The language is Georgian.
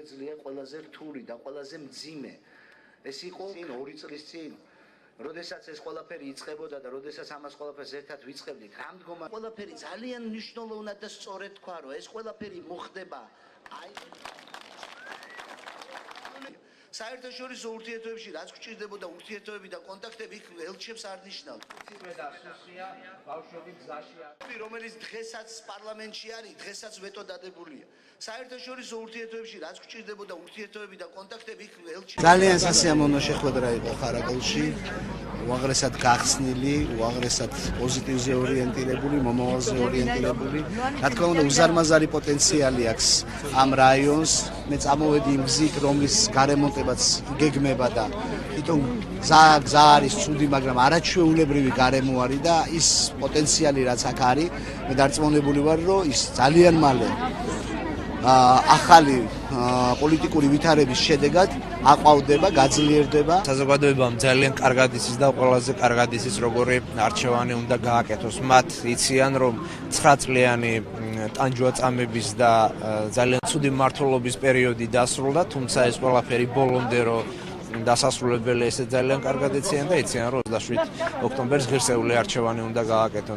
შეგვეძლია ყველაზე რთული და ყველაზე მძიმე. ეს იყო 2 წლის წინ. როდესაც ეს ყველაფერი იწყებოდა და როდესაც ამას ყველაფერს ერთად ვიწყებდით, რა მდგომა ყველაფერი ძალიან მნიშვნელოვნად და სწორედ თქვა, რომ ეს ყველაფერი მოხდება აი საერთაშორისო ურთიერთობებში რაც გვჭირდებოდა ურთიერთობები და კონტაქტები იქ ელჩებს არ ნიშნავდა. ცივე და სუსია, ბავშვები გზაშია. რომელიც დღესაც პარლამენტში არის, დღესაც ვეტო დადებულია. საერთაშორისო ურთიერთობებში რაც გვჭირდებოდა ურთიერთობები და კონტაქტები იქ ელჩებს ძალიან სასიამოვნო შეხვედრა იყო ხარაგულში. უაღრესად გახსნილი, უაღრესად პოზიტივზე ორიენტირებული, მომავალზე ორიენტირებული. რა თქმა უნდა, უზარმაზარი პოტენციალი აქვს ამ რაიონს. მე წამოვედი იმ გზით, რომლის გარემონტებაც იგეგმება და თვითონ გზა არის ცუდი, მაგრამ არაჩვეულებრივი გარემო არის და ის პოტენციალი რაც აქ არის, მე დარწმუნებული ვარ, რომ ის ძალიან მალე ახალი პოლიტიკური ვითარების შედეგად აყვავდება, გაძლიერდება. საზოგადოებამ ძალიან კარგად იცის და ყველაზე კარგად იცის, როგორი არჩევანი უნდა გააკეთოს. მათ იციან, რომ 9 წლიანი ტანჯვა-წამების და ძალიან ცუდი მმართველობის პერიოდი დასრულდა, თუმცა ეს ყველაფერი ბოლომდე რომ დასასრულებელი ესე ძალიან კარგად იციან და იციან, რომ 27 ოქტომბერს ღირსეული არჩევანი უნდა გააკეთონ.